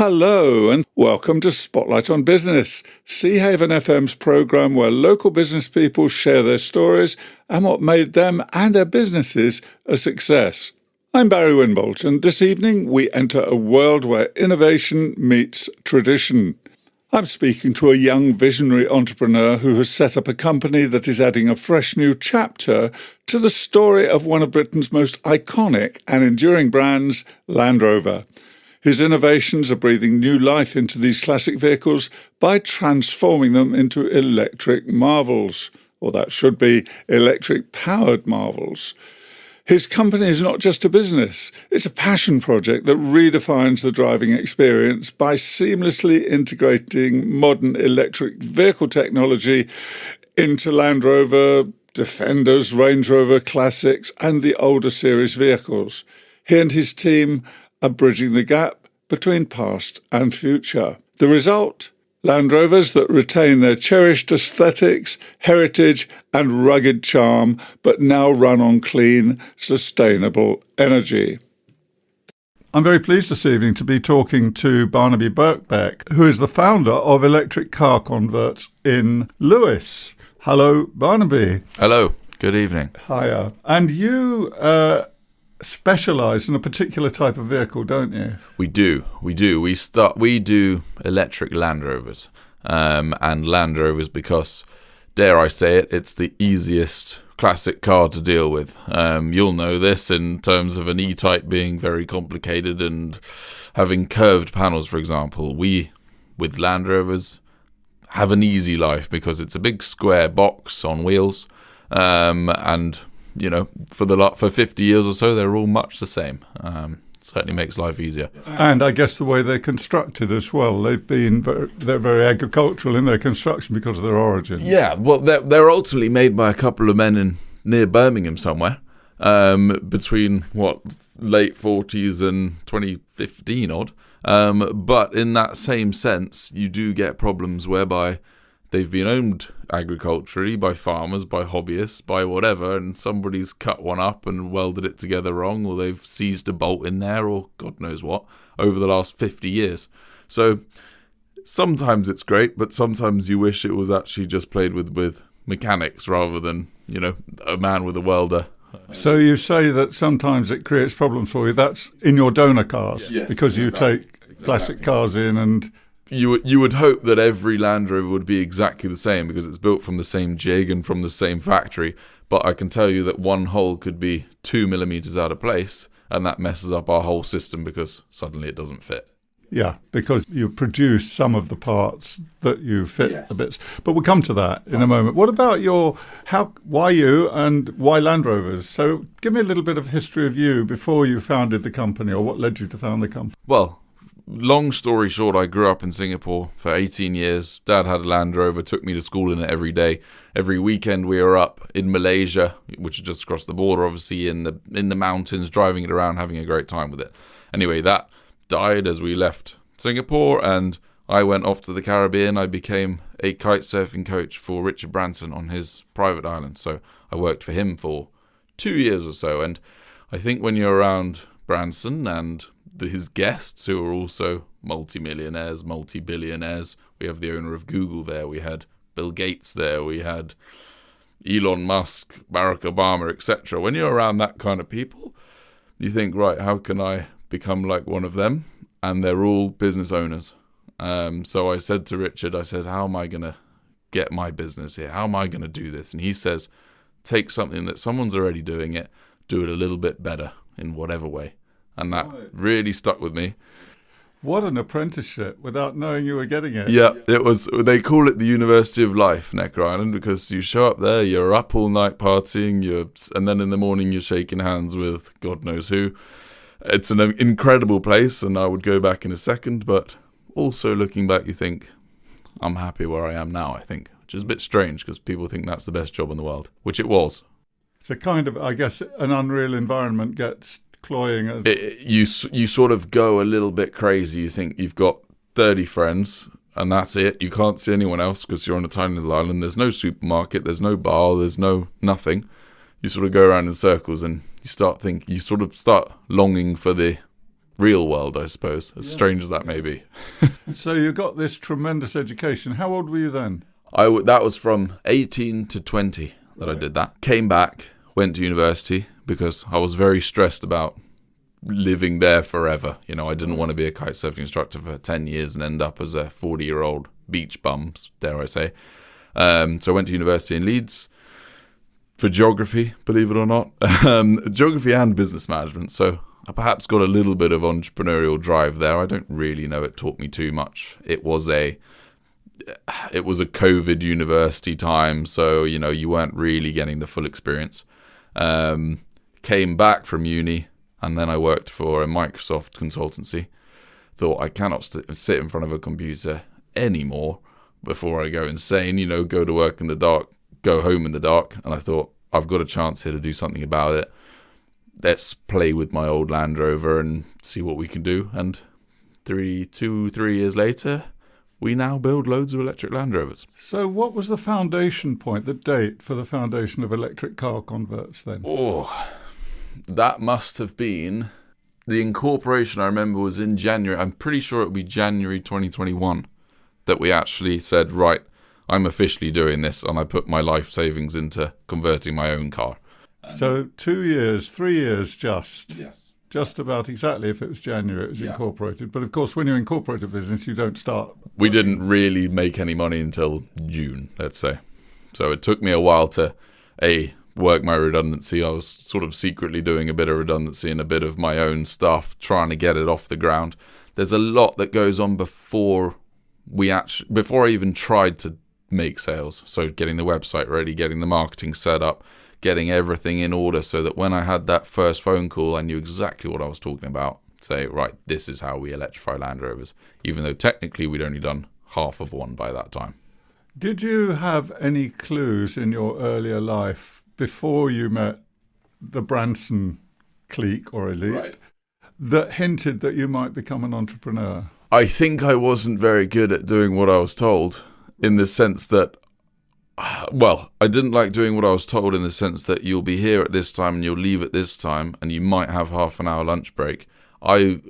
Hello and welcome to Spotlight on Business, Seahaven FM's programme where local business people share their stories and what made them and their businesses a success. I'm Barry Winbolt, and this evening we enter a world where innovation meets tradition. I'm speaking to a young visionary entrepreneur who has set up a company that is adding a fresh new chapter to the story of one of Britain's most iconic and enduring brands, Land Rover. His innovations are breathing new life into these classic vehicles by transforming them into electric marvels, or that should be electric-powered marvels. His company is not just a business, it's a passion project that redefines the driving experience by seamlessly integrating modern electric vehicle technology into Land Rover, Defenders, Range Rover Classics and the older series vehicles. He and his team are bridging the gap between past and future. The result? Land Rovers that retain their cherished aesthetics, heritage and rugged charm, but now run on clean, sustainable energy. I'm very pleased this evening to be talking to Barnaby Birkbeck, who is the founder of Electric Car Converts in Lewes. Hello, Barnaby. Hello, good evening. Hiya. And you specialise in a particular type of vehicle, don't you? We do. We do electric Land Rovers, and Land Rovers because, dare I say it, it's the easiest classic car to deal with. You'll know this in terms of an E-Type being very complicated and having curved panels, for example. We, with Land Rovers, have an easy life because it's a big square box on wheels, and you know, for 50 years or so, they're all much the same. Certainly makes life easier. And I guess the way they're constructed as well, they're very agricultural in their construction because of their origin. Yeah, well, they're ultimately made by a couple of men near Birmingham somewhere, between late 40s and 2015 odd. But in that same sense, you do get problems whereby they've been owned agriculturally by farmers, by hobbyists, by whatever, and somebody's cut one up and welded it together wrong, or they've seized a bolt in there, or God knows what, over the last 50 years. So sometimes it's great, but sometimes you wish it was actually just played with mechanics rather than, you know, a man with a welder. So you say that sometimes it creates problems for you. That's in your donor cars, yes, because you take classic cars in and... You would hope that every Land Rover would be exactly the same because it's built from the same jig and from the same factory. But I can tell you that one hole could be 2 millimeters out of place, and that messes up our whole system because suddenly it doesn't fit. Yeah, because you produce some of the parts that you fit the bits. But we'll come to that in a moment. What about why you and why Land Rovers? So give me a little bit of history of you before you founded the company, or what led you to found the company. Well, long story short, I grew up in Singapore for 18 years. Dad had a Land Rover, took me to school in it every day. Every weekend we were up in Malaysia, which is just across the border, obviously, in the mountains, driving it around, having a great time with it. Anyway, that died as we left Singapore, and I went off to the Caribbean. I became a kite surfing coach for Richard Branson on his private island. So I worked for him for 2 years or so. And I think when you're around Branson and his guests, who are also multi-millionaires, multi-billionaires. We have the owner of Google there. We had Bill Gates there. We had Elon Musk, Barack Obama, etc. When you're around that kind of people, you think, right, how can I become like one of them? And they're all business owners. So I said to Richard, how am I going to get my business here? How am I going to do this? And he says, take something that someone's already doing it, do it a little bit better in whatever way. And that really stuck with me. What an apprenticeship without knowing you were getting it. Yeah, it was. They call it the University of Life, Necker Island, because you show up there, you're up all night partying, and then in the morning you're shaking hands with God knows who. It's an incredible place, and I would go back in a second, but also looking back, you think, I'm happy where I am now, I think, which is a bit strange because people think that's the best job in the world, which it was. It's a kind of, I guess, an unreal environment gets cloying. You sort of go a little bit crazy. You think you've got 30 friends and that's it. You can't see anyone else because you're on a tiny little island. There's no supermarket, there's no bar, there's no nothing. You sort of go around in circles and you sort of start longing for the real world, I suppose, as strange as that may be. So you got this tremendous education. How old were you then? That was from 18 to 20 that I did that. Came back, went to university because I was very stressed about living there forever. You know, I didn't want to be a kite surfing instructor for 10 years and end up as a 40-year-old beach bum, dare I say. So I went to university in Leeds for geography, believe it or not. Geography and business management. So I perhaps got a little bit of entrepreneurial drive there. I don't really know it taught me too much. It was a COVID university time, so, you know, you weren't really getting the full experience. Came back from uni, and then I worked for a Microsoft consultancy. Thought I cannot sit in front of a computer anymore before I go insane, you know, go to work in the dark, go home in the dark. And I thought, I've got a chance here to do something about it. Let's play with my old Land Rover and see what we can do. And 3 years later, we now build loads of electric Land Rovers. So what was the foundation point, the date for the foundation of electric car converts then? Oh, that must have been... The incorporation, I remember, was in January. I'm pretty sure it would be January 2021 that we actually said, right, I'm officially doing this, and I put my life savings into converting my own car. So 2 years, 3 years just. Yes. Just about exactly, if it was January, it was incorporated. But of course, when you incorporate a business, you don't start. We didn't really make any money until June, let's say. So it took me a while to, work my redundancy. I was sort of secretly doing a bit of redundancy and a bit of my own stuff, trying to get it off the ground. There's a lot that goes on before I even tried to make sales. So getting the website ready, getting the marketing set up, getting everything in order so that when I had that first phone call, I knew exactly what I was talking about. Say, right, this is how we electrify Land Rovers, even though technically we'd only done half of one by that time. Did you have any clues in your earlier life before you met the Branson clique or elite that hinted that you might become an entrepreneur? I think I wasn't very good at doing what I was told, in the sense that, well, I didn't like doing what I was told in the sense that you'll be here at this time and you'll leave at this time and you might have half an hour lunch break. I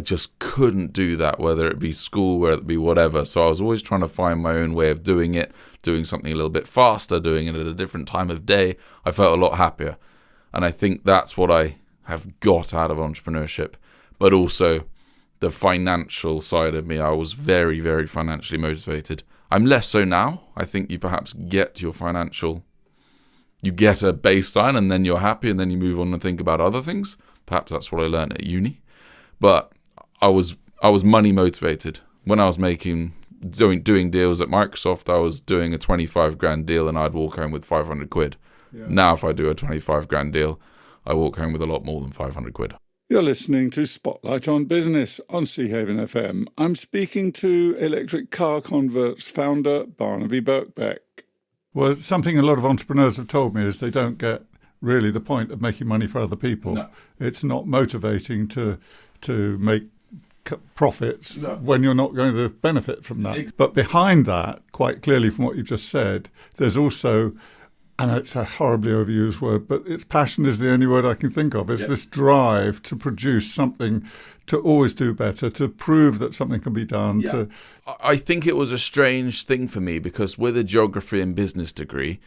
just couldn't do that, whether it be school, whether it be whatever. So I was always trying to find my own way of doing it, doing something a little bit faster, doing it at a different time of day. I felt a lot happier. And I think that's what I have got out of entrepreneurship. But also the financial side of me, I was very, very financially motivated. I'm less so now. I think you perhaps get you get a baseline and then you're happy and then you move on and think about other things. Perhaps that's what I learned at uni. But I was money motivated. When I was doing deals at Microsoft, I was doing a 25 grand deal and I'd walk home with 500 quid. Yeah. Now if I do a 25 grand deal, I walk home with a lot more than 500 quid. You're listening to Spotlight on Business on Seahaven FM. I'm speaking to electric car converts founder Barnaby Birkbeck. Well, something a lot of entrepreneurs have told me is they don't get really the point of making money for other people. No. It's not motivating to make profits when you're not going to benefit from that. But behind that, quite clearly from what you've just said, there's also, and it's a horribly overused word, but it's passion is the only word I can think of. It's this drive to produce something, to always do better, to prove that something can be done. Yeah. I think it was a strange thing for me because with a geography and business degree,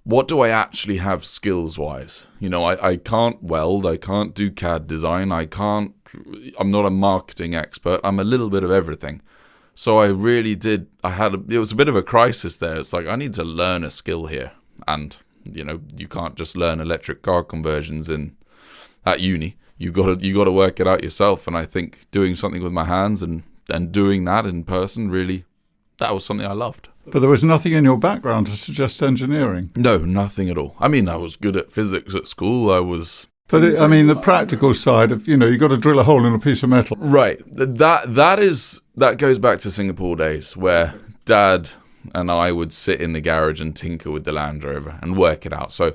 what do I actually have skills-wise? You know, I can't weld, I can't do CAD design, I'm not a marketing expert, I'm a little bit of everything. So I really did, it was a bit of a crisis there. It's like, I need to learn a skill here. And, you know, you can't just learn electric car conversions at uni. You got to work it out yourself. And I think doing something with my hands and doing that in person, really, that was something I loved. But there was nothing in your background to suggest engineering? No, nothing at all. I mean, I was good at physics at school. But the practical side of, you got to drill a hole in a piece of metal. Right. That goes back to Singapore days where Dad and I would sit in the garage and tinker with the Land Rover and work it out. So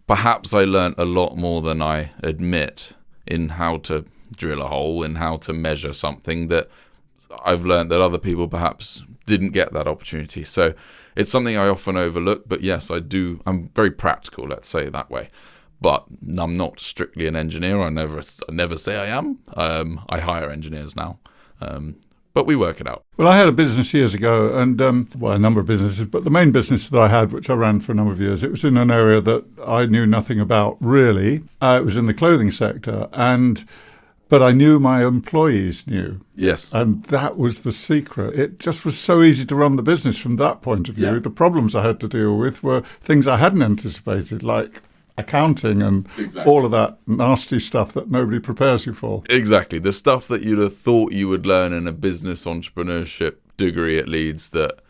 perhaps I learnt a lot more than I admit in how to drill a hole, in how to measure something that I've learnt that other people perhaps didn't get that opportunity. So it's something I often overlook, but yes, I do. I'm very practical, let's say it that way. But I'm not strictly an engineer. I never say I am. I hire engineers now. But we work it out. Well, I had a business years ago, and a number of businesses, but the main business that I had, which I ran for a number of years, it was in an area that I knew nothing about, really. It was in the clothing sector, but I knew my employees knew. Yes. And that was the secret. It just was so easy to run the business from that point of view. Yeah. The problems I had to deal with were things I hadn't anticipated, like accounting and all of that nasty stuff that nobody prepares you for. Exactly. The stuff that you'd have thought you would learn in a business entrepreneurship degree at Leeds that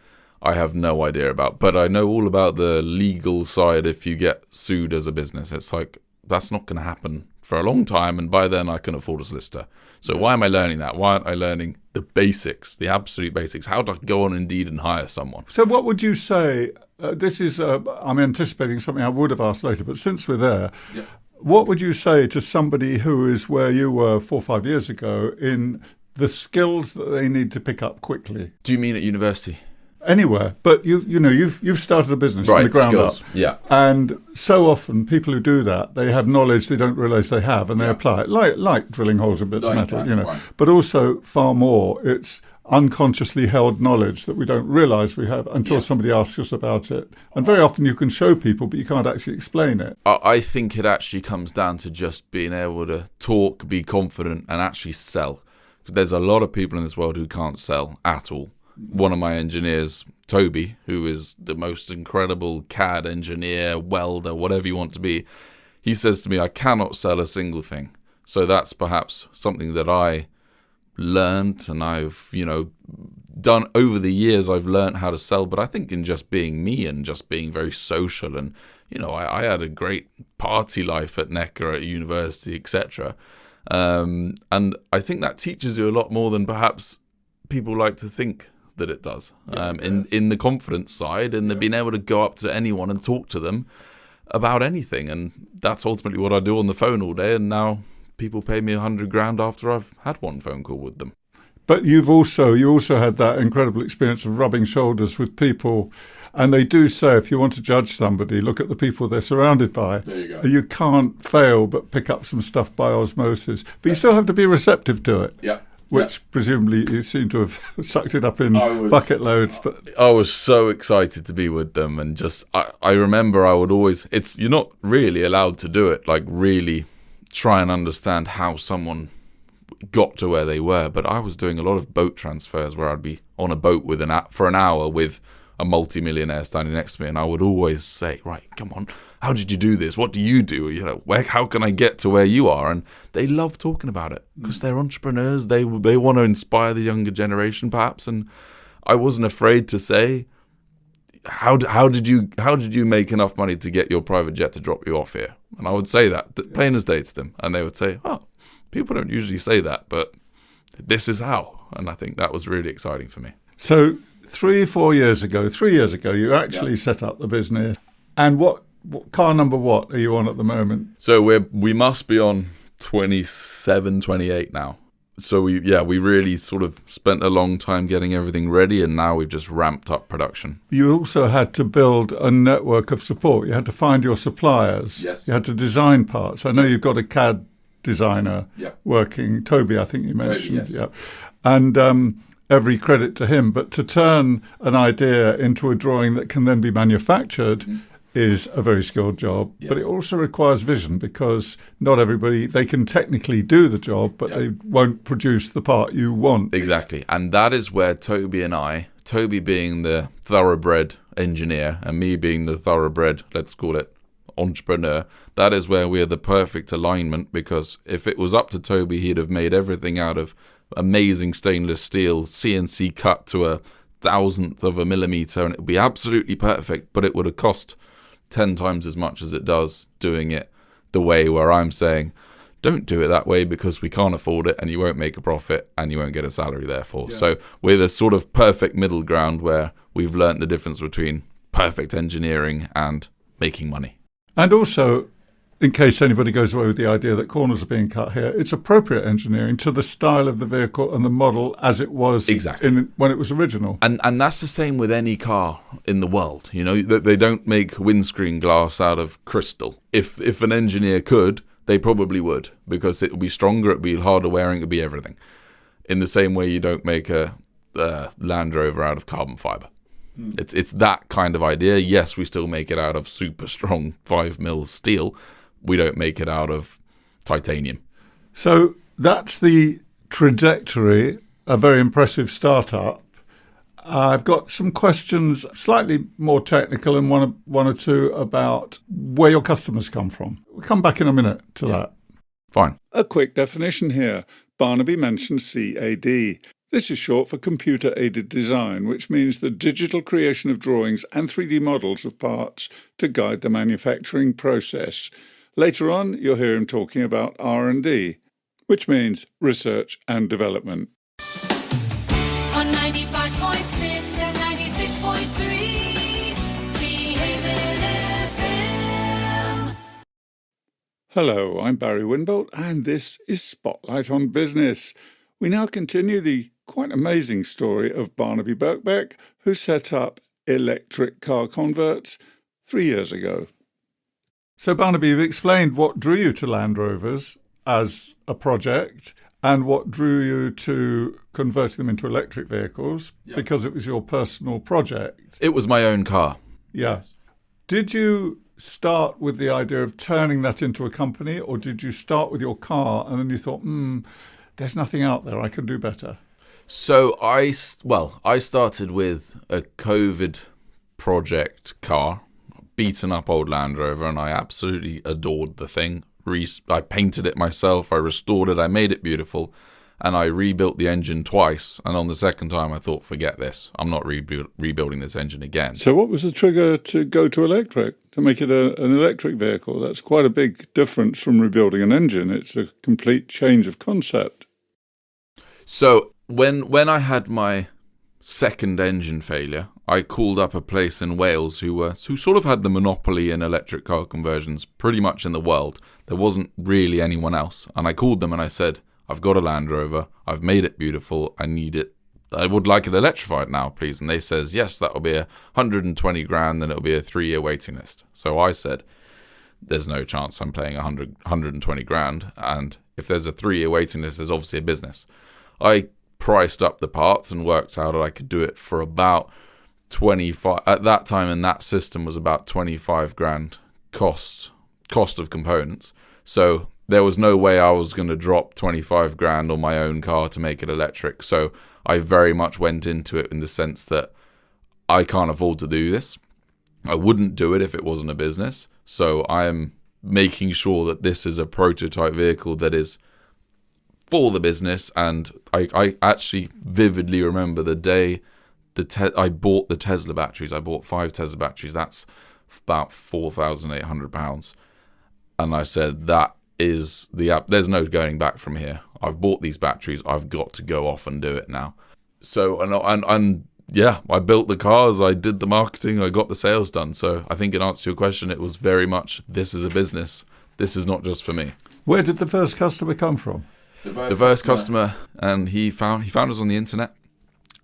I have no idea about. But I know all about the legal side if you get sued as a business. It's like, that's not going to happen for a long time, and by then I can afford a solicitor. So why am I learning that? Why aren't I learning the basics, the absolute basics? How to go on Indeed and hire someone? So what would you say, this is, I'm anticipating something I would have asked later, but since we're there, what would you say to somebody who is where you were 4 or 5 years ago in the skills that they need to pick up quickly? Do you mean at university? Anywhere, but you've started a business from the ground skills. up, And so often people who do that, they have knowledge they don't realise they have, and they apply it, like drilling holes in bits of metal, Right. But also far more, it's unconsciously held knowledge that we don't realise we have until somebody asks us about it. And very often you can show people, but you can't actually explain it. I think it actually comes down to just being able to talk, be confident, and actually sell. There's a lot of people in this world who can't sell at all. One of my engineers, Toby, who is the most incredible CAD engineer, welder, whatever you want to be, he says to me, I cannot sell a single thing. So that's perhaps something that I learned, and I've, done over the years. I've learned how to sell, but I think in just being me and just being very social, and, I had a great party life at Necker, at university, etc. And I think that teaches you a lot more than perhaps people like to think that it does, in the confidence side, and the being able to go up to anyone and talk to them about anything. And that's ultimately what I do on the phone all day, and now people pay me $100,000 after I've had one phone call with them. But you also had that incredible experience of rubbing shoulders with people, and they do say if you want to judge somebody, look at the people they're surrounded by. There you go. You can't fail but pick up some stuff by osmosis, but you still have to be receptive to it. Which presumably you seem to have sucked it up in bucket loads. But I was so excited to be with them, and just I remember I would always, you're not really allowed to do it, like really try and understand how someone got to where they were. But I was doing a lot of boat transfers where I'd be on a boat for an hour with a multi-millionaire standing next to me, and I would always say, right, come on, how did you do this? What do you do? How can I get to where you are? And they love talking about it because they're entrepreneurs. They want to inspire the younger generation, perhaps. And I wasn't afraid to say, how did you make enough money to get your private jet to drop you off here? And I would say that plain as day to them, and they would say, oh, people don't usually say that, but this is how. And I think that was really exciting for me. So 3 years ago, you actually set up the business. And what car number what are you on at the moment? So we must be on 27, 28 now. So we really sort of spent a long time getting everything ready, and now we've just ramped up production. You also had to build a network of support. You had to find your suppliers. Yes. You had to design parts. I know you've got a CAD designer working, Toby, I think you mentioned. Toby, yes. And every credit to him. But to turn an idea into a drawing that can then be manufactured is a very skilled job. Yes. But it also requires vision, because not everybody, they can technically do the job, but they won't produce the part you want. Exactly. And that is where Toby and I, Toby being the thoroughbred engineer and me being the thoroughbred, let's call it, entrepreneur, that is where we're the perfect alignment, because if it was up to Toby, he'd have made everything out of amazing stainless steel, CNC cut to a 1,000th of a millimeter, and it would be absolutely perfect, but it would have cost 10 times as much as it does doing it the way where I'm saying, don't do it that way because we can't afford it, and you won't make a profit and you won't get a salary therefore. So we're the sort of perfect middle ground where we've learnt the difference between perfect engineering and making money. And also, in case anybody goes away with the idea that corners are being cut here, it's appropriate engineering to the style of the vehicle and the model as it was when it was original. And that's the same with any car in the world. They don't make windscreen glass out of crystal. If an engineer could, they probably would, because it would be stronger, it would be harder wearing, it would be everything. in the same way you don't make a Land Rover out of carbon fibre. It's that kind of idea. Yes, we still make it out of super strong 5mm steel. We don't make it out of titanium. So that's the trajectory, a very impressive startup. I've got some questions, slightly more technical, and one or two about where your customers come from. We'll come back in a minute to that. Fine. A quick definition here. Barnaby mentioned CAD. This is short for computer-aided design, which means the digital creation of drawings and 3D models of parts to guide the manufacturing process. Later on, you'll hear him talking about R&D, which means research and development. On 95.6 and 96.3, Seahaven FM. Hello, I'm Barry Winbolt, and this is Spotlight on Business. We now continue the quite amazing story of Barnaby Birkbeck, who set up Electric Car Converts 3 years ago. So, Barnaby, you've explained what drew you to Land Rovers as a project and what drew you to converting them into electric vehicles, because it was your personal project. It was my own car. Yeah. Did you start with the idea of turning that into a company, or did you start with your car and then you thought, there's nothing out there, I can do better? So I started with a COVID project car, beaten up old Land Rover, and I absolutely adored the thing. I painted it myself, I restored it, I made it beautiful, and I rebuilt the engine twice. And on the second time, I thought, forget this. I'm not rebuilding this engine again. So what was the trigger to go to electric, to make it an electric vehicle? That's quite a big difference from rebuilding an engine. It's a complete change of concept. So when I had my second engine failure, I called up a place in Wales who sort of had the monopoly in electric car conversions pretty much in the world. There wasn't really anyone else. And I called them and I said, I've got a Land Rover, I've made it beautiful, I need it. I would like it electrified now, please. And they says, yes, that will be 120 grand and it'll be a 3-year waiting list. So I said, there's no chance I'm paying 120 grand. And if there's a 3-year waiting list, there's obviously a business. I priced up the parts and worked out that I could do it for about 25 at that time, and that system was about 25 grand cost of components. So there was no way I was going to drop 25 grand on my own car to make it electric. So I very much went into it in the sense that I can't afford to do this. I wouldn't do it if it wasn't a business. So I am making sure that this is a prototype vehicle that is for the business. And I actually vividly remember the day I bought the Tesla batteries. I bought 5 Tesla batteries. That's about £4,800. And I said, that is the app. There's no going back from here. I've bought these batteries. I've got to go off and do it now. So, and yeah, I built the cars. I did the marketing. I got the sales done. So I think in answer to your question, it was very much, this is a business. This is not just for me. Where did the first customer come from? The first customer, and he found us on the internet.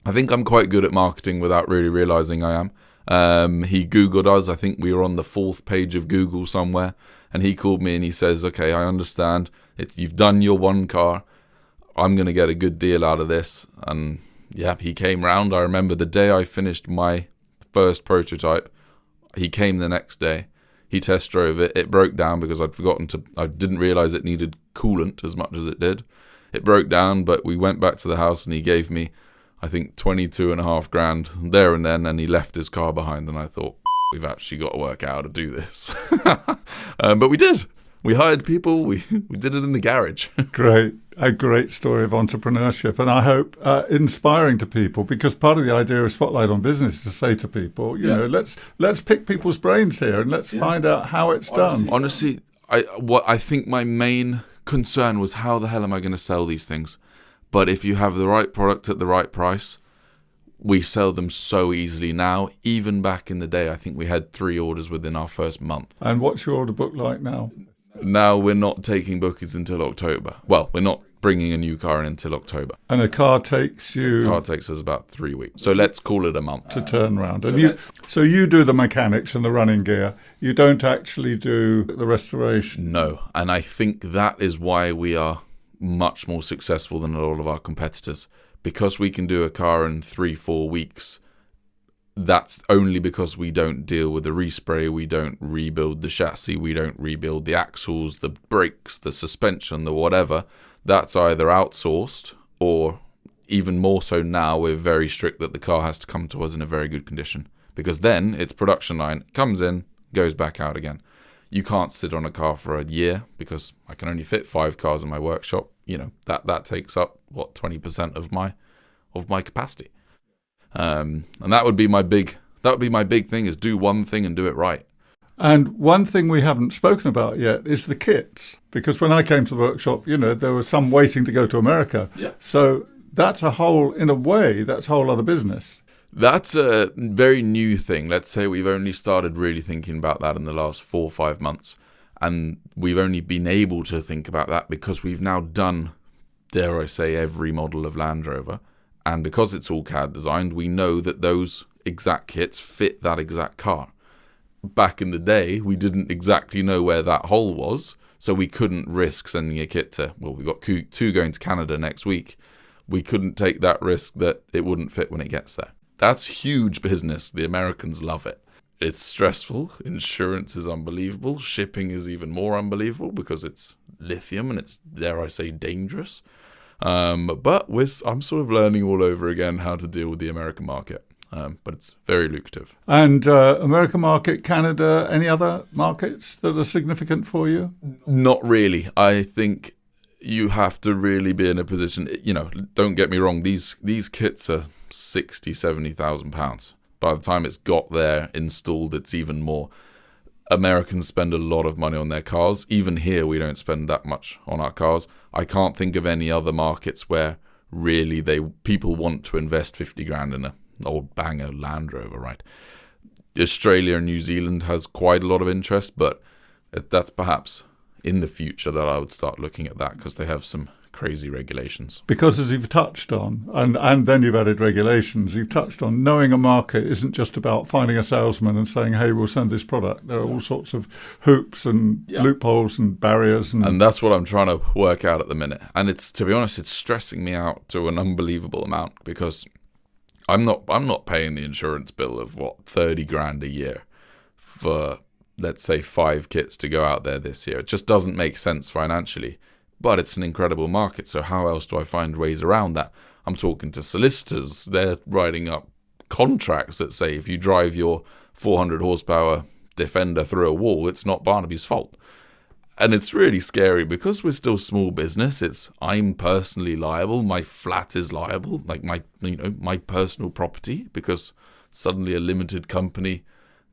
I think I'm quite good at marketing without really realizing I am. He Googled us. I think we were on the 4th page of Google somewhere. And he called me and he says, okay, I understand. You've done your one car. I'm going to get a good deal out of this. And yeah, he came round. I remember the day I finished my first prototype, he came the next day. He test drove it. It broke down because I didn't realize it needed coolant as much as it did. It broke down, but we went back to the house and he gave me, I think, 22.5 grand there and then, and he left his car behind. And I thought, we've actually got to work out how to do this. But we did. We hired people. We did it in the garage. Great. A great story of entrepreneurship. And I hope inspiring to people, because part of the idea of Spotlight on Business is to say to people, you know, let's pick people's brains here and let's find out how it's done. Honestly, I think my main concern was, how the hell am I going to sell these things? But if you have the right product at the right price, we sell them so easily now. Even back in the day, I think we had 3 orders within our first month. And what's your order book like now? Now we're not taking bookings until October. Well, we're not bringing a new car in until October. And a car takes you... A car takes us about 3 weeks. So let's call it a month. To turn around. And so you do the mechanics and the running gear. You don't actually do the restoration. No. And I think that is why we are much more successful than a lot of our competitors. Because we can do a car in 3-4 weeks, that's only because we don't deal with the respray, we don't rebuild the chassis, we don't rebuild the axles, the brakes, the suspension, the whatever. That's either outsourced, or even more so now, we're very strict that the car has to come to us in a very good condition. Because then it's production line, comes in, goes back out again. You can't sit on a car for a year because I can only fit 5 cars in my workshop. You know, that takes up 20% of my capacity. And that would be my big thing, is do one thing and do it right. And one thing we haven't spoken about yet is the kits, because when I came to the workshop, you know, there was some waiting to go to America. Yeah. So that's a whole other business. That's a very new thing. Let's say we've only started really thinking about that in the last 4 or 5 months. And we've only been able to think about that because we've now done, dare I say, every model of Land Rover. And because it's all CAD designed, we know that those exact kits fit that exact car. Back in the day, we didn't exactly know where that hole was, so we couldn't risk sending a kit to, well, we've got 2 going to Canada next week. We couldn't take that risk that it wouldn't fit when it gets there. That's huge business. The Americans love it. It's stressful. Insurance is unbelievable. Shipping is even more unbelievable because it's lithium and it's, dare I say, dangerous. But I'm sort of learning all over again how to deal with the American market. But it's very lucrative. And American market, Canada, any other markets that are significant for you? Not really. I think you have to really be in a position, you know, don't get me wrong, these kits are £60,000-70,000. By the time it's got there, installed, it's even more. Americans spend a lot of money on their cars. Even here, we don't spend that much on our cars. I can't think of any other markets where really people want to invest 50 grand in an old banger Land Rover, right? Australia and New Zealand has quite a lot of interest, but that's perhaps in the future that I would start looking at that, because they have some crazy regulations. Because as you've touched on, and then you've added regulations, you've touched on knowing a market isn't just about finding a salesman and saying, hey, we'll send this product. There are all sorts of hoops and loopholes and barriers. And that's what I'm trying to work out at the minute. And it's, to be honest, it's stressing me out to an unbelievable amount, because I'm not paying the insurance bill of 30 grand a year for, let's say, 5 kits to go out there this year. It just doesn't make sense financially. But it's an incredible market, so how else do I find ways around that? I'm talking to solicitors. They're writing up contracts that say if you drive your 400 horsepower Defender through a wall, it's not Barnaby's fault. And it's really scary because we're still small business. I'm personally liable. My flat is liable, like my personal property, because suddenly a limited company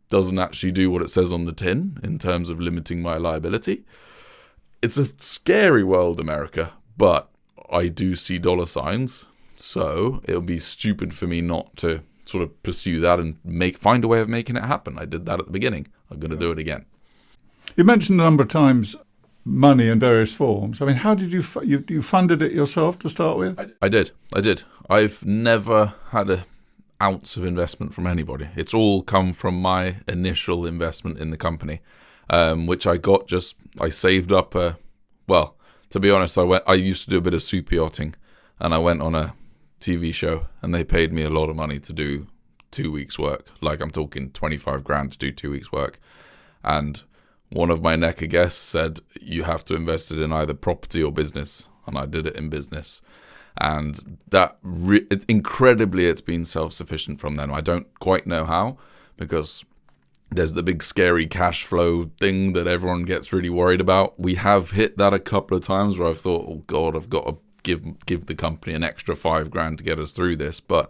doesn't actually do what it says on the tin in terms of limiting my liability. It's a scary world, America, but I do see dollar signs, so it'll be stupid for me not to sort of pursue that and find a way of making it happen. I did that at the beginning. I'm going to do it again. You mentioned a number of times money in various forms. I mean, how did you funded it yourself to start with? I did. I've never had an ounce of investment from anybody. It's all come from my initial investment in the company. Which I saved up, to be honest, I used to do a bit of super yachting, and I went on a TV show, and they paid me a lot of money to do 2 weeks work. Like, I'm talking 25 grand to do 2 weeks work. And one of my NECA guests said, you have to invest it in either property or business. And I did it in business. And that, incredibly, it's been self-sufficient from then. I don't quite know how, because there's the big scary cash flow thing that everyone gets really worried about. We have hit that a couple of times where I've thought, oh God, I've got to give the company an extra 5 grand to get us through this. But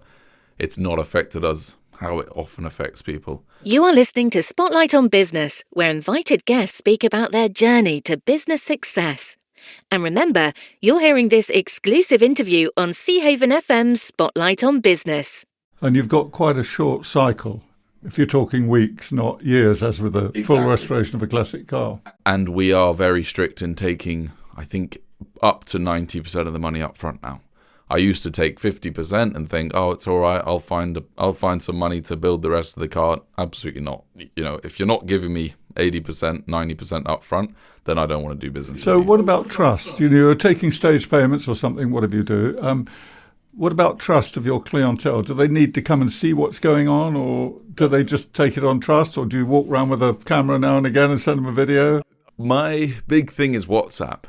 it's not affected us how it often affects people. You are listening to Spotlight on Business, where invited guests speak about their journey to business success. And remember, you're hearing this exclusive interview on Seahaven FM's Spotlight on Business. And you've got quite a short cycle. If you're talking weeks, not years, as with a full restoration of a classic car. And we are very strict in taking, I think, up to 90% of the money up front now. I used to take 50% and think, oh, it's all right, I'll find some money to build the rest of the car. Absolutely not. You know, if you're not giving me 80%, 90% up front, then I don't want to do business So with you. what about trust? You're taking stage payments or something, whatever you do. What about trust of your clientele? Do they need to come and see what's going on, or do they just take it on trust, or do you walk around with a camera now and again and send them a video? My big thing is WhatsApp.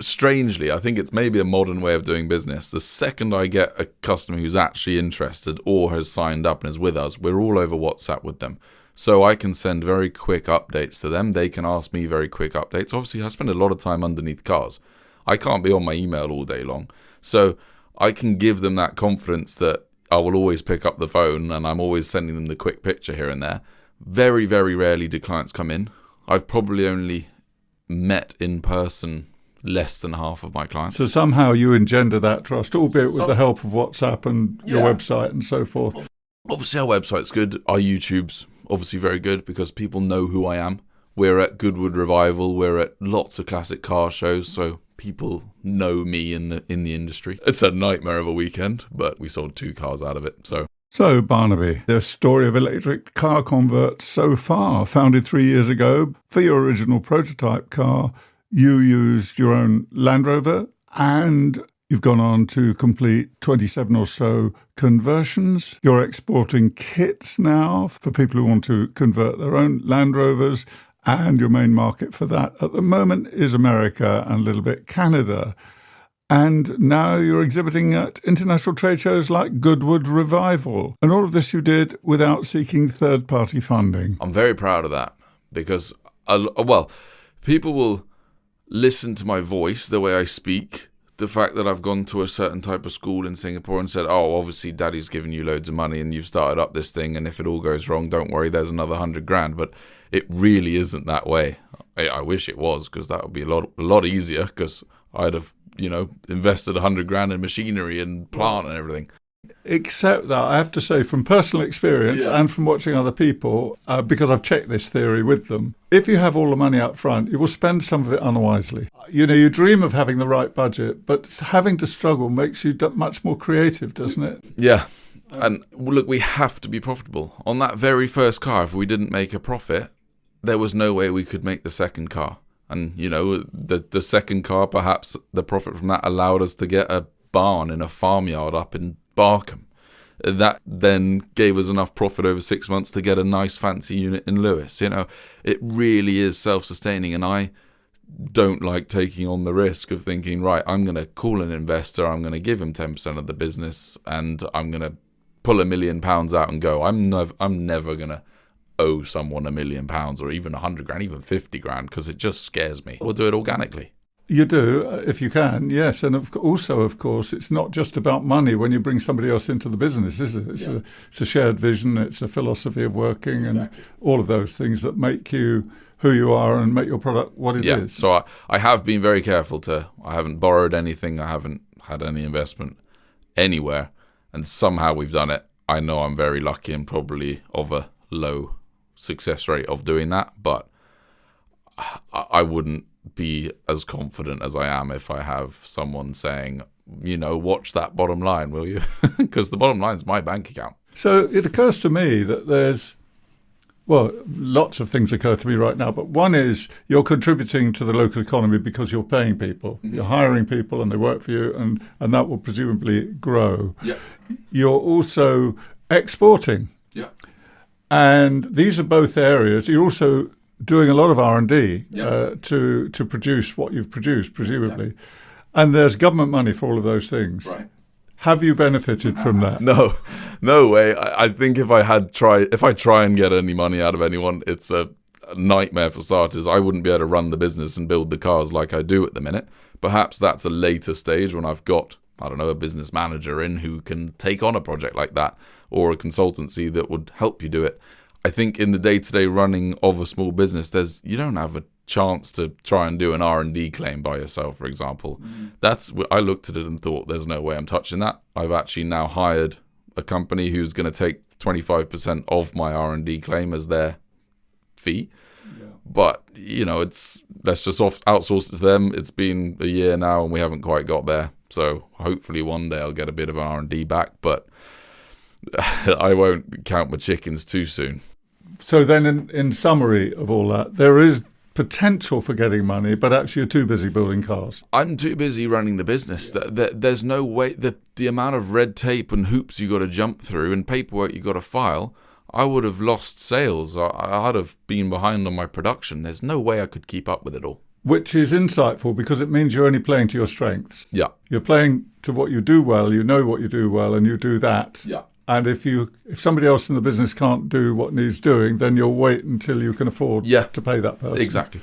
Strangely, I think it's maybe a modern way of doing business. The second I get a customer who's actually interested or has signed up and is with us, we're all over WhatsApp with them. So I can send very quick updates to them. They can ask me very quick updates. Obviously, I spend a lot of time underneath cars. I can't be on my email all day long. So I can give them that confidence that I will always pick up the phone and I'm always sending them the quick picture here and there. Very, very rarely do clients come in. I've probably only met in person less than half of my clients. So somehow you engender that trust, albeit with the help of WhatsApp and your website and so forth. Obviously, our website's good. Our YouTube's obviously very good because people know who I am. We're at Goodwood Revival. We're at lots of classic car shows, so people know me in the industry. It's a nightmare of a weekend, but we sold 2 cars out of it. So, Barnaby, the story of electric car converts so far. Founded 3 years ago, for your original prototype car, you used your own Land Rover, and you've gone on to complete 27 or so conversions. You're exporting kits now for people who want to convert their own Land Rovers, and your main market for that at the moment is America and a little bit Canada. And now you're exhibiting at international trade shows like Goodwood Revival. And all of this you did without seeking third-party funding. I'm very proud of that because, people will listen to my voice, the way I speak, the fact that I've gone to a certain type of school in Singapore and said, oh, obviously daddy's given you loads of money and you've started up this thing, and if it all goes wrong, don't worry, there's another 100 grand. But it really isn't that way. I wish it was, because that would be a lot easier, because I'd have, invested 100 grand in machinery and plant and everything. Except that I have to say, from personal experience and from watching other people, because I've checked this theory with them, if you have all the money up front, you will spend some of it unwisely. You dream of having the right budget, but having to struggle makes you much more creative, doesn't it? Yeah. And look, we have to be profitable. On that very first car, if we didn't make a profit, there was no way we could make the second car. And, the second car, perhaps the profit from that allowed us to get a barn in a farmyard up in Barkham. That then gave us enough profit over 6 months to get a nice fancy unit in Lewis. It really is self-sustaining, and I don't like taking on the risk of thinking, right, I'm going to call an investor, I'm going to give him 10% of the business, and I'm going to pull £1 million out and go. I'm never going to owe someone £1 million or even 100 grand, even 50 grand, because it just scares me. We'll do it organically. You do, if you can, yes. And also, of course, it's not just about money when you bring somebody else into the business, is it? It's a shared vision, it's a philosophy of working, and all of those things that make you who you are and make your product what it is. So I have been very careful I haven't borrowed anything, I haven't had any investment anywhere, and somehow we've done it. I know I'm very lucky and probably of a low success rate of doing that, but I wouldn't be as confident as I am if I have someone saying, watch that bottom line, will you? Because the bottom line is my bank account. So it occurs to me that there's, lots of things occur to me right now, but one is you're contributing to the local economy because you're paying people. Mm-hmm. You're hiring people and they work for you, and that will presumably grow. Yeah. You're also exporting. Yeah. And these are both areas. You're also doing a lot of R&D to produce what you've produced, presumably. Yeah. And there's government money for all of those things. Right. Have you benefited from that? No way. I think if I try and get any money out of anyone, it's a nightmare for starters. I wouldn't be able to run the business and build the cars like I do at the minute. Perhaps that's a later stage when I've got, a business manager in who can take on a project like that, or a consultancy that would help you do it. I think in the day-to-day running of a small business, you don't have a chance to try and do an R&D claim by yourself, for example. I looked at it and thought, there's no way I'm touching that. I've actually now hired a company who's going to take 25% of my R&D claim as their fee. Yeah. But, let's just outsource it to them. It's been a year now and we haven't quite got there. So hopefully one day I'll get a bit of R&D back, but I won't count my chickens too soon. So then in summary of all that, there is potential for getting money, but actually you're too busy building cars. I'm too busy running the business. There's no way. The amount of red tape and hoops you got to jump through and paperwork you got to file, I would have lost sales. I'd have been behind on my production. There's no way I could keep up with it all. Which is insightful because it means you're only playing to your strengths. Yeah. You're playing to what you do well, you know what you do well, and you do that. Yeah. And if somebody else in the business can't do what needs doing, then you'll wait until you can afford to pay that person. Exactly.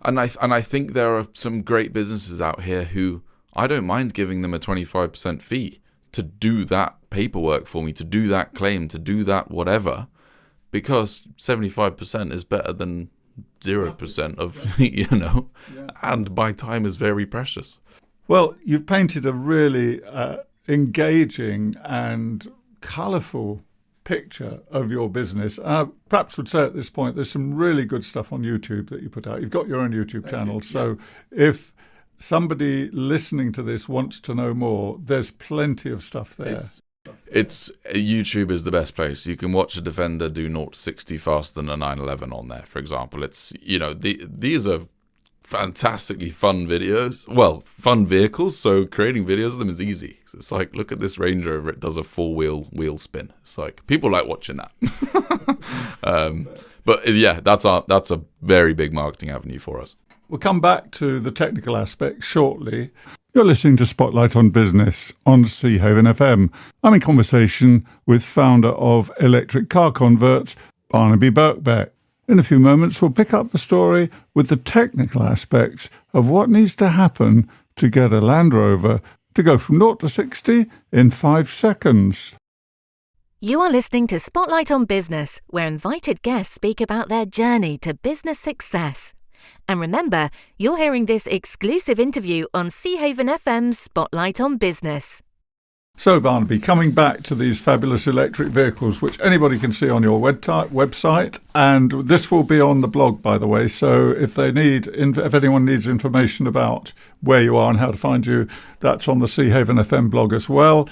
And I think there are some great businesses out here who I don't mind giving them a 25% fee to do that paperwork for me, to do that claim, to do that whatever, because 75% is better than 0% of, and my time is very precious. Well, you've painted a really engaging and colourful picture of your business. Perhaps would say at this point there's some really good stuff on YouTube that you put out. You've got your own YouTube channel, so if somebody listening to this wants to know more, there's plenty of stuff there. It's YouTube is the best place. You can watch a Defender do 0 to 60 faster than a 911 on there, for example. It's these are fantastically fun videos. Well, fun vehicles. So creating videos of them is easy. It's like, look at this Range Rover. It does a 4-wheel spin. It's like people like watching that. But yeah, that's a very big marketing avenue for us. We'll come back to the technical aspects shortly. You're listening to Spotlight on Business on Seahaven FM. I'm in conversation with founder of Electric Car Converts, Barnaby Birkbeck. In a few moments, we'll pick up the story with the technical aspects of what needs to happen to get a Land Rover to go from 0 to 60 in 5 seconds. You are listening to Spotlight on Business, where invited guests speak about their journey to business success. And remember, you're hearing this exclusive interview on Seahaven FM's Spotlight on Business. So, Barnaby, coming back to these fabulous electric vehicles, which anybody can see on your website, and this will be on the blog, by the way, so if anyone needs information about where you are and how to find you, that's on the Seahaven FM blog as well.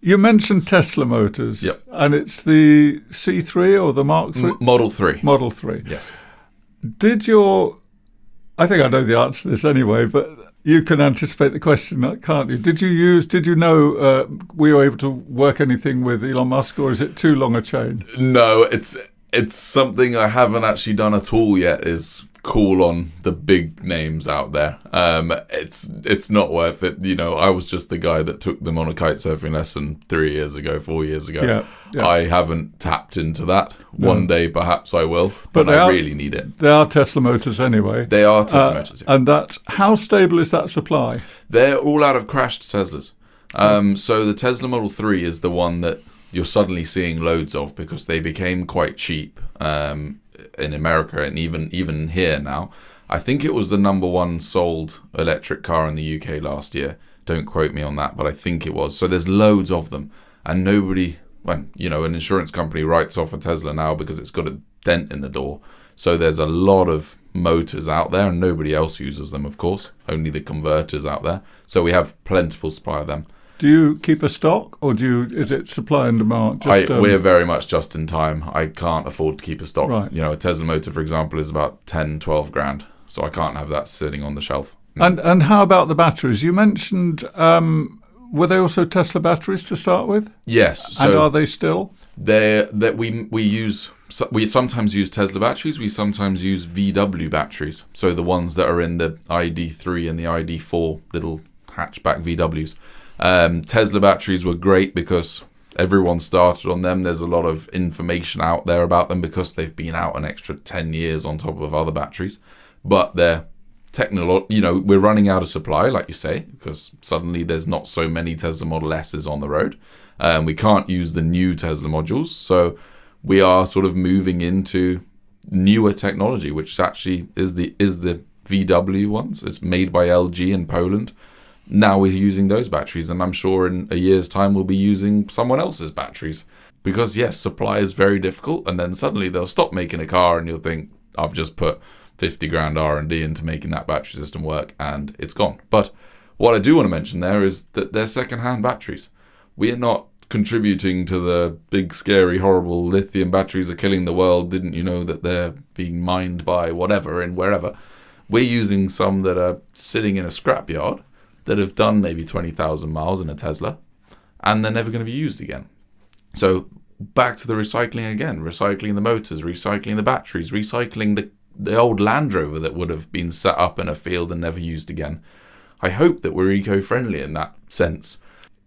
You mentioned Tesla Motors, Yep. And it's the C3 or the Mark 3? Model 3. Model 3. Yes. I think I know the answer to this anyway, but you can anticipate the question, can't you? Did you know, were you able to work anything with Elon Musk, or is it too long a chain? No, it's something I haven't actually done at all yet, is call on the big names out there. It's not worth it. I was just the guy that took them on a kite surfing lesson 4 years ago. Yeah. I haven't tapped into that. No. One day perhaps I will, but I really need it. They are Tesla Motors anyway. They are Tesla Motors. Yeah. And how stable is that supply? They're all out of crashed Teslas. So the Tesla Model 3 is the one that you're suddenly seeing loads of because they became quite cheap in America and even here now. I think it was the number 1 sold electric car in the UK last year. Don't quote me on that, but I think it was. So there's loads of them, and nobody, an insurance company writes off a Tesla now because it's got a dent in the door. So there's a lot of motors out there, and nobody else uses them, of course. Only the converters out there. So we have plentiful supply of them. Do you keep a stock, or is it supply and demand? We're very much just in time. I can't afford to keep a stock. Right. A Tesla motor, for example, is about 10, 12 grand. So I can't have that sitting on the shelf. And how about the batteries? You mentioned, were they also Tesla batteries to start with? Yes. And are they still? We sometimes use Tesla batteries. We sometimes use VW batteries. So the ones that are in the ID3 and the ID4 little hatchback VWs. Tesla batteries were great because everyone started on them. There's a lot of information out there about them because they've been out an extra 10 years on top of other batteries. But they're we're running out of supply, like you say, because suddenly there's not so many Tesla Model S's on the road. We can't use the new Tesla modules. So we are sort of moving into newer technology, which actually is the VW ones. It's made by LG in Poland. Now we're using those batteries, and I'm sure in a year's time we'll be using someone else's batteries. Because yes, supply is very difficult, and then suddenly they'll stop making a car and you'll think, I've just put 50 grand R&D into making that battery system work, and it's gone. But what I do want to mention there is that they're second-hand batteries. We are not contributing to the big, scary, horrible lithium batteries are killing the world. Didn't you know that they're being mined by whatever and wherever? We're using some that are sitting in a scrapyard that have done maybe 20,000 miles in a Tesla, and they're never going to be used again. So back to the recycling again, recycling the motors, recycling the batteries, recycling the old Land Rover that would have been set up in a field and never used again. I hope that we're eco-friendly in that sense,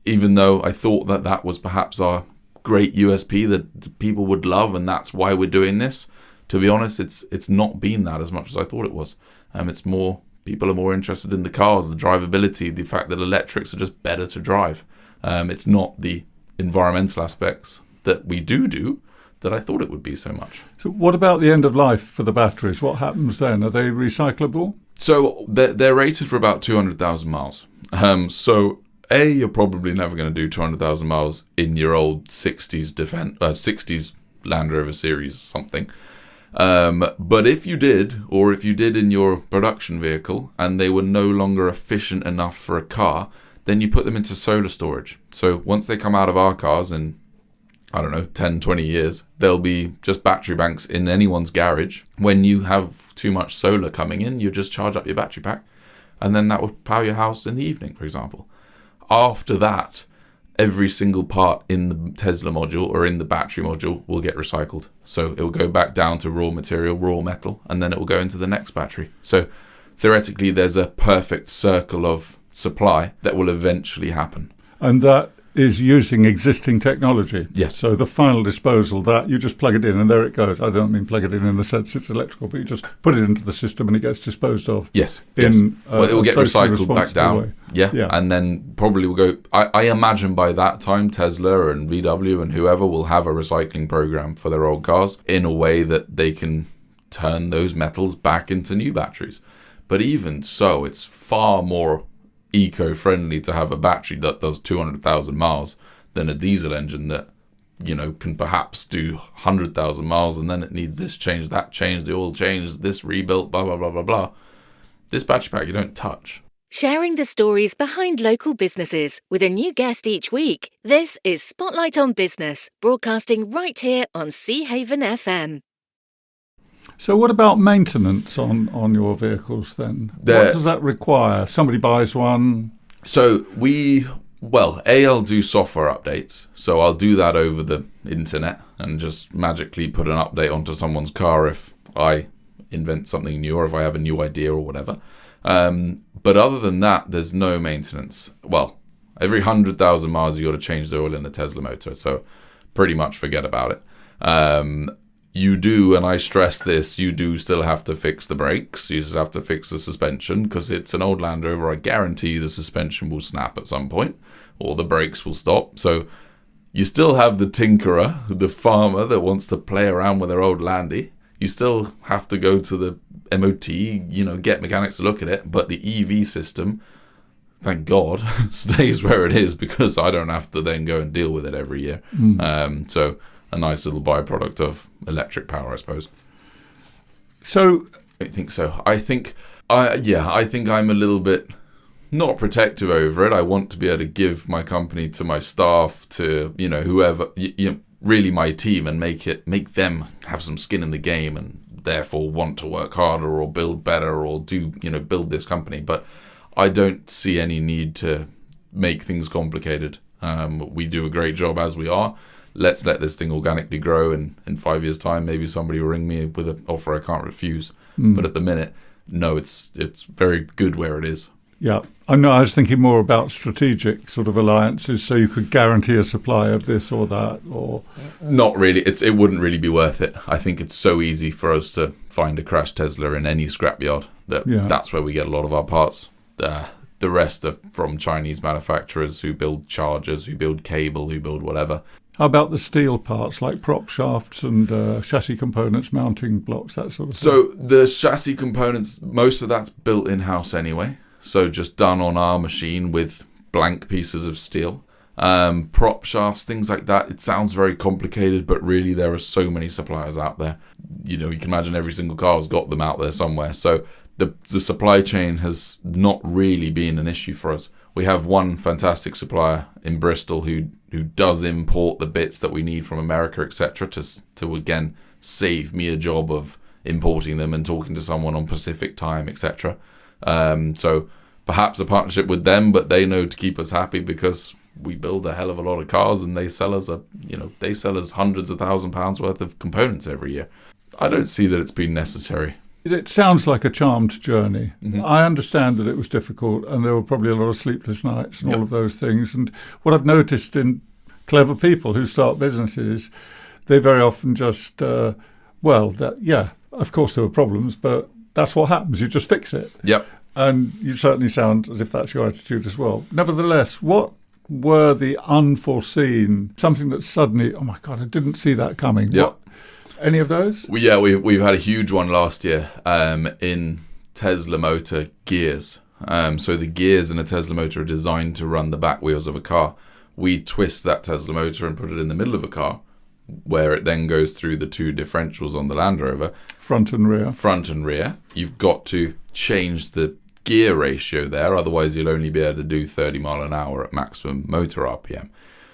even though I thought that that was perhaps our great USP that people would love, and that's why we're doing this. To be honest, it's not been that as much as I thought it was. It's more, people are more interested in the cars, the drivability, the fact that electrics are just better to drive. It's not the environmental aspects that we do that I thought it would be so much. So what about the end of life for the batteries? What happens then? Are they recyclable? So they're rated for about 200,000 miles. So you're probably never going to do 200,000 miles in your old 60s Land Rover series something. But if you did, or if you did in your production vehicle and they were no longer efficient enough for a car, then you put them into solar storage. So once they come out of our cars in, 10, 20 years, there'll be just battery banks in anyone's garage. When you have too much solar coming in, you just charge up your battery pack, and then that will power your house in the evening, for example. After that, every single part in the Tesla module or in the battery module will get recycled. So it will go back down to raw material, raw metal, and then it will go into the next battery. So theoretically, there's a perfect circle of supply that will eventually happen. And that is using existing technology. Yes. So the final disposal, that you just plug it in and there it goes. I don't mean plug it in the sense it's electrical, but you just put it into the system and it gets disposed of. Yes. It will get recycled back down. Way. Yeah. And then probably will go. I imagine by that time Tesla and VW and whoever will have a recycling program for their old cars in a way that they can turn those metals back into new batteries. But even so, it's far more eco-friendly to have a battery that does 200,000 miles than a diesel engine that, can perhaps do 100,000 miles and then it needs this change, that change, the oil change, this rebuilt, blah, blah, blah, blah, blah. This battery pack you don't touch. Sharing the stories behind local businesses with a new guest each week. This is Spotlight on Business, broadcasting right here on Seahaven FM. So what about maintenance on your vehicles then? What does that require? Somebody buys one? So I'll do software updates. So I'll do that over the internet and just magically put an update onto someone's car if I invent something new or if I have a new idea or whatever. But other than that, there's no maintenance. Well, every 100,000 miles you got to change the oil in the Tesla motor. So pretty much forget about it. You do, and I stress this, you do still have to fix the brakes. You still have to fix the suspension because it's an old Land Rover. I guarantee you the suspension will snap at some point or the brakes will stop. So you still have the tinkerer, the farmer that wants to play around with their old Landy. You still have to go to the MOT, get mechanics to look at it. But the EV system, thank God, stays where it is because I don't have to then go and deal with it every year. So a nice little byproduct of electric power, I suppose. So I think so. I think I'm a little bit not protective over it. I want to be able to give my company to my staff, to whoever, really my team, and make them have some skin in the game, and therefore want to work harder or build better or build this company. But I don't see any need to make things complicated. We do a great job as we are. Let's let this thing organically grow, and in 5 years' time, maybe somebody will ring me with an offer I can't refuse. But at the minute, no, it's very good where it is. Yeah, I was thinking more about strategic sort of alliances, so you could guarantee a supply of this or that, or not really. It wouldn't really be worth it. I think it's so easy for us to find a crashed Tesla in any scrapyard that's where we get a lot of our parts. The rest are from Chinese manufacturers who build chargers, who build cable, who build whatever. How about the steel parts, like prop shafts and chassis components, mounting blocks, that sort of thing? So the chassis components, most of that's built in-house anyway. So just done on our machine with blank pieces of steel. Prop shafts, things like that. It sounds very complicated, but really there are so many suppliers out there. You can imagine every single car's got them out there somewhere. So the supply chain has not really been an issue for us. We have one fantastic supplier in Bristol who does import the bits that we need from America, etc., to again save me a job of importing them and talking to someone on Pacific time, etc. So perhaps a partnership with them, but they know to keep us happy because we build a hell of a lot of cars and they sell us hundreds of £1,000s worth of components every year. I don't see that it's been necessary. It sounds like a charmed journey. I understand that it was difficult and there were probably a lot of sleepless nights and all of those things. And what I've noticed in clever people who start businesses, they very often just, of course there were problems, but that's what happens. You just fix it. Yep. And you certainly sound as if that's your attitude as well. Nevertheless, what were the unforeseen, something that suddenly, oh my God, I didn't see that coming? Yep. Any of those? We've had a huge one last year in Tesla motor gears. So the gears in a Tesla motor are designed to run the back wheels of a car. We twist that Tesla motor and put it in the middle of a car, where it then goes through the two differentials on the Land Rover. Front and rear. Front and rear. You've got to change the gear ratio there, otherwise you'll only be able to do 30 mile an hour at maximum motor RPM.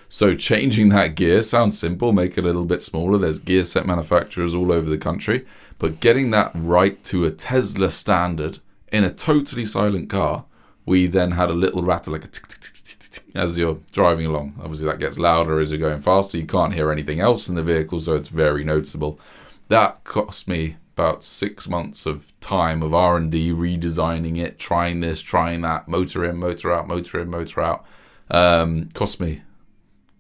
So changing that gear sounds simple, make it a little bit smaller. There's gear set manufacturers all over the country. But getting that right to a Tesla standard in a totally silent car, we then had a little rattle like a tick, tick, tick, tick, tick, tick, as you're driving along. Obviously that gets louder as you're going faster. You can't hear anything else in the vehicle, so it's very noticeable. That cost me about 6 months of time of R&D, redesigning it, trying this, trying that, motor in, motor out, motor in, motor out. Cost me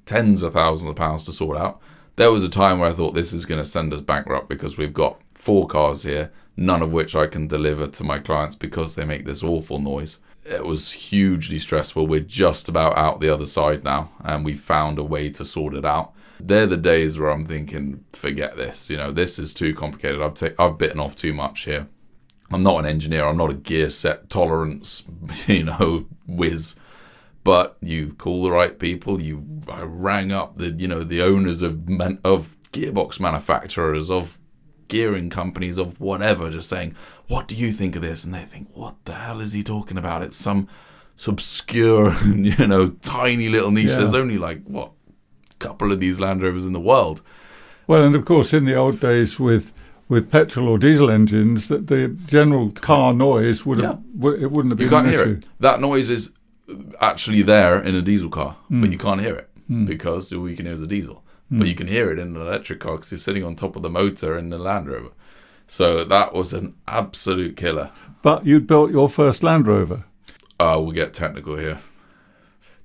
tens of thousands of pounds to sort out. There was a time where I thought this is going to send us bankrupt because we've got 4 cars here, none of which I can deliver to my clients because they make this awful noise. It was hugely stressful. We're just about out the other side now, and we found a way to sort it out. They're the days where I'm thinking, forget this. This is too complicated. I've bitten off too much here. I'm not an engineer. I'm not a gear set tolerance, whiz. But you call the right people. I rang up the owners of gearbox manufacturers, of gearing companies, of whatever, just saying, what do you think of this? And they think, what the hell is he talking about? It's some obscure, tiny little niche. Yeah. There's only couple of these Land Rovers in the world. Well, and of course, in the old days with petrol or diesel engines, that the general car noise it wouldn't have been You can't an hear issue. it. That noise is actually there in a diesel car, but you can't hear it because all you can hear is a diesel. But you can hear it in an electric car because you're sitting on top of the motor in the Land Rover. So that was an absolute killer. But you built your first Land Rover. We'll get technical here.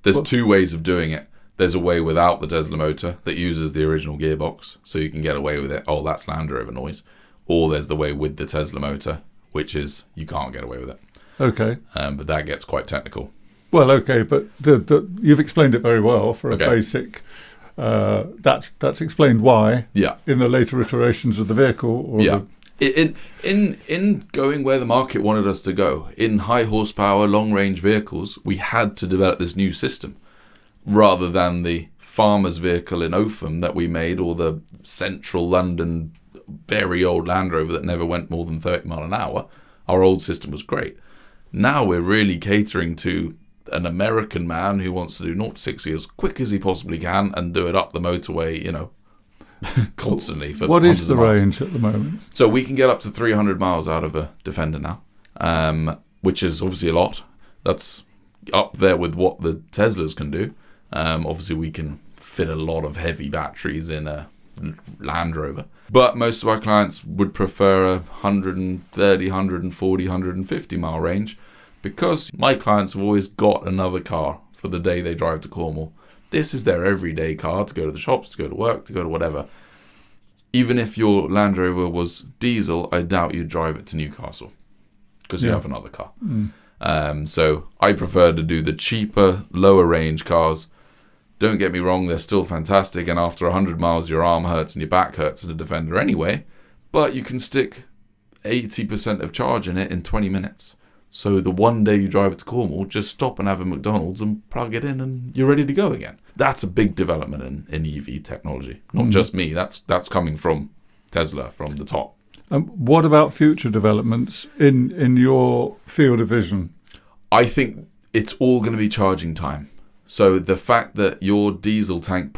There's 2 ways of doing it. There's a way without the Tesla motor that uses the original gearbox, so you can get away with it. Oh, that's Land Rover noise. Or there's the way with the Tesla motor, which is you can't get away with it. Okay. But that gets quite technical. Well, okay, but you've explained it very well for a basic. That's explained why. Yeah. In the later iterations of the vehicle. Or In going where the market wanted us to go, in high horsepower, long range vehicles, we had to develop this new system, rather than the farmer's vehicle in Oakham that we made, or the central London very old Land Rover that never went more than 30 mile an hour. Our old system was great. Now we're really catering to an American man who wants to do 0 to 60 as quick as he possibly can and do it up the motorway, constantly. For what is the miles. range at the moment? So we can get up to 300 miles out of a Defender now, which is obviously a lot. That's up there with what the Teslas can do. Obviously, we can fit a lot of heavy batteries in a Land Rover. But most of our clients would prefer a 130, 140, 150 mile range, because my clients have always got another car for the day they drive to Cornwall. This is their everyday car to go to the shops, to go to work, to go to whatever. Even if your Land Rover was diesel, I doubt you'd drive it to Newcastle because you have another car. So I prefer to do the cheaper, lower range cars. Don't get me wrong, they're still fantastic, and after 100 miles your arm hurts and your back hurts in a Defender anyway, but you can stick 80% of charge in it in 20 minutes. So the one day you drive it to Cornwall, just stop and have a McDonald's and plug it in and you're ready to go again. That's a big development in EV technology. Not just me, that's coming from Tesla, from the top. What about future developments in your field of vision? I think it's all going to be charging time. So the fact that your diesel tank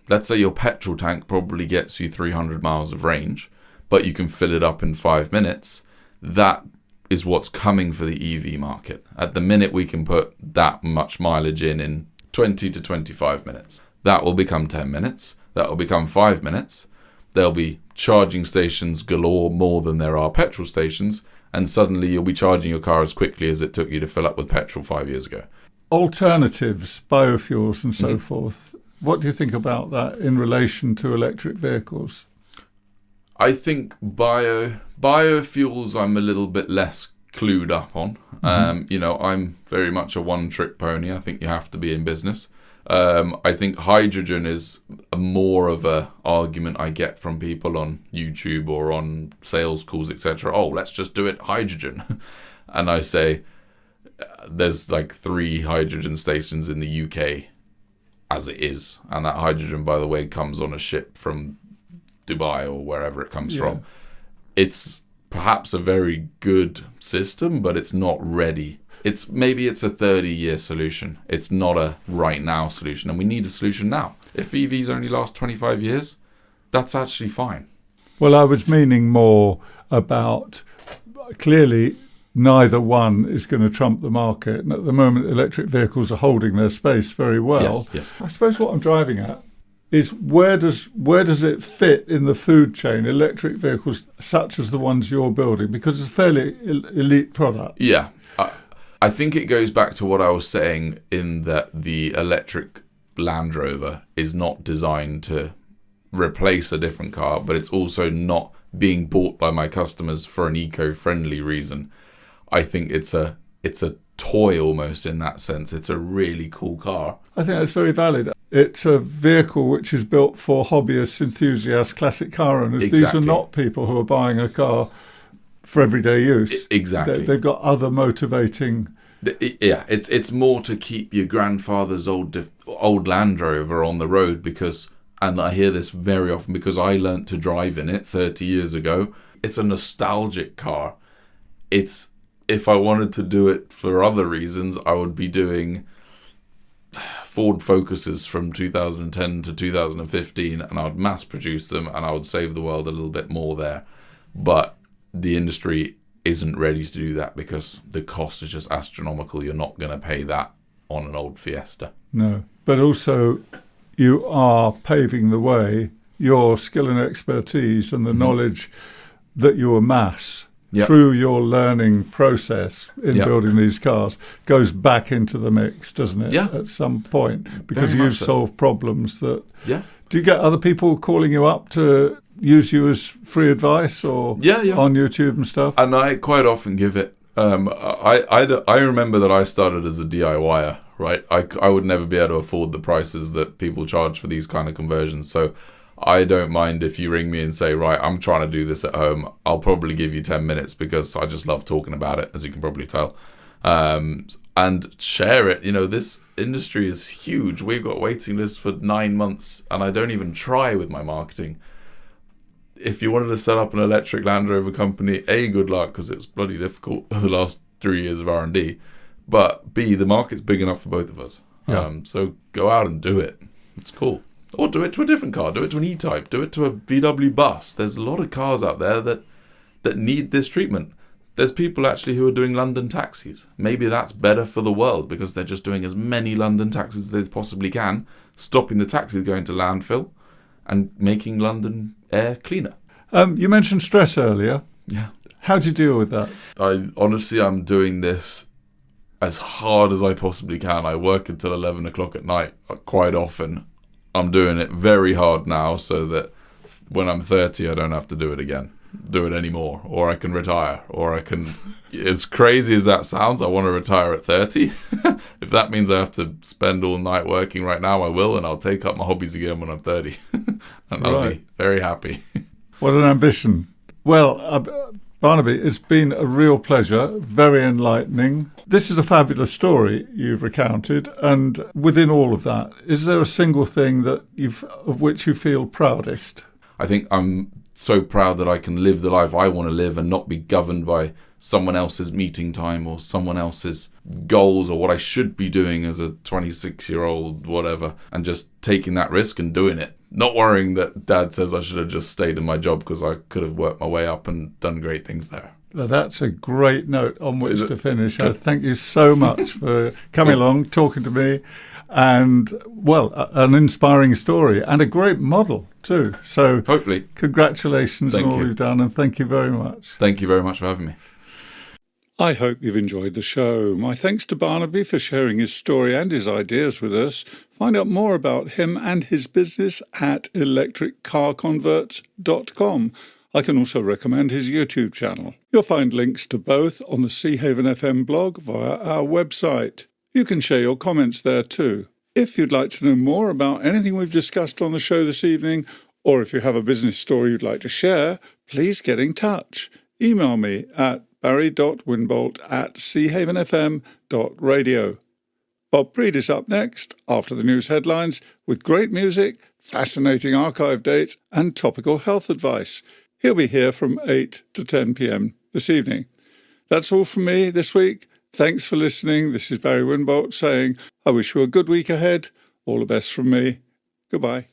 let's say your petrol tank probably gets you 300 miles of range, but you can fill it up in 5 minutes, that is what's coming for the EV market. At the minute, we can put that much mileage in 20 to 25 minutes. That will become 10 minutes. That will become 5 minutes. There'll be charging stations galore, more than there are petrol stations, and suddenly you'll be charging your car as quickly as it took you to fill up with petrol 5 years ago. Alternatives, biofuels and so forth. What do you think about that in relation to electric vehicles? I think biofuels I'm a little bit less clued up on. I'm very much a one-trick pony. I think you have to be in business. I think hydrogen is more of a argument I get from people on YouTube or on sales calls, etc. Oh, let's just do it hydrogen. And I say, there's like 3 hydrogen stations in the UK as it is. And that hydrogen, by the way, comes on a ship from Dubai or wherever it comes from. It's perhaps a very good system, but it's not ready. Maybe it's a 30-year solution. It's not a right now solution, and we need a solution now. If EVs only last 25 years, that's actually fine. Well, I was meaning more about, clearly neither one is going to trump the market, and at the moment electric vehicles are holding their space very well. Yes. I suppose what I'm driving at is where does it fit in the food chain, electric vehicles such as the ones you're building, because it's a fairly elite product. Yeah. I think it goes back to what I was saying in that the electric Land Rover is not designed to replace a different car, but it's also not being bought by my customers for an eco-friendly reason. I think it's a toy almost in that sense. It's a really cool car. I think that's very valid. It's a vehicle which is built for hobbyists, enthusiasts, classic car owners. Exactly. These are not people who are buying a car for everyday use. Exactly. They've got other motivating... Yeah, it's more to keep your grandfather's old Land Rover on the road because, and I hear this very often because I learnt to drive in it 30 years ago. It's a nostalgic car. If I wanted to do it for other reasons, I would be doing Ford Focuses from 2010 to 2015, and I would mass produce them, and I would save the world a little bit more there. But the industry isn't ready to do that because the cost is just astronomical. You're not going to pay that on an old Fiesta. No, but also you are paving the way. Your skill and expertise and the knowledge that you amass through your learning process in building these cars goes back into the mix, doesn't it? Yeah. At some point, because Very you much so. solve problems that... Yeah. Do you get other people calling you up to use you as free advice or on YouTube and stuff? And I quite often give it. I remember that I started as a DIYer, right? I would never be able to afford the prices that people charge for these kind of conversions. So I don't mind if you ring me and say, right, I'm trying to do this at home. I'll probably give you 10 minutes because I just love talking about it, as you can probably tell. And share it. You know, this industry is huge. We've got waiting lists for 9 months, and I don't even try with my marketing. If you wanted to set up an electric Land Rover company, A, good luck, because it's bloody difficult the last 3 years of R&D. But B, the market's big enough for both of us. Yeah. So go out and do it. It's cool. Or do it to a different car. Do it to an E-Type. Do it to a VW bus. There's a lot of cars out there that need this treatment. There's people actually who are doing London taxis. Maybe that's better for the world because they're just doing as many London taxis as they possibly can, stopping the taxis going to landfill and making London air cleaner. You mentioned stress earlier. Yeah. How do you deal with that? I'm doing this as hard as I possibly can. I work until 11 o'clock at night quite often. I'm doing it very hard now so that when I'm 30, I don't have to do it anymore, or I can retire, or I can, as crazy as that sounds, I want to retire at 30. If that means I have to spend all night working right now, I will, and I'll take up my hobbies again when I'm 30. And I'll be very happy. What an ambition. Well, Barnaby, it's been a real pleasure, very enlightening. This is a fabulous story you've recounted, and within all of that, is there a single thing of which you feel proudest? I think I'm so proud that I can live the life I want to live and not be governed by someone else's meeting time or someone else's goals or what I should be doing as a 26-year-old, whatever, and just taking that risk and doing it. Not worrying that Dad says I should have just stayed in my job because I could have worked my way up and done great things there. Well, that's a great note on which to finish. I thank you so much for coming along, talking to me, and, well, an inspiring story and a great model too. So hopefully, congratulations on all you've done, and thank you very much. Thank you very much for having me. I hope you've enjoyed the show. My thanks to Barnaby for sharing his story and his ideas with us. Find out more about him and his business at electriccarconverts.com. I can also recommend his YouTube channel. You'll find links to both on the Seahaven FM blog via our website. You can share your comments there too. If you'd like to know more about anything we've discussed on the show this evening, or if you have a business story you'd like to share, please get in touch. Email me at barry.winbolt@seahavenfm.radio. Bob Breed is up next after the news headlines with great music, fascinating archive dates and topical health advice. He'll be here from 8 to 10 p.m. this evening. That's all from me this week. Thanks for listening. This is Barry Winbolt saying, I wish you a good week ahead. All the best from me. Goodbye.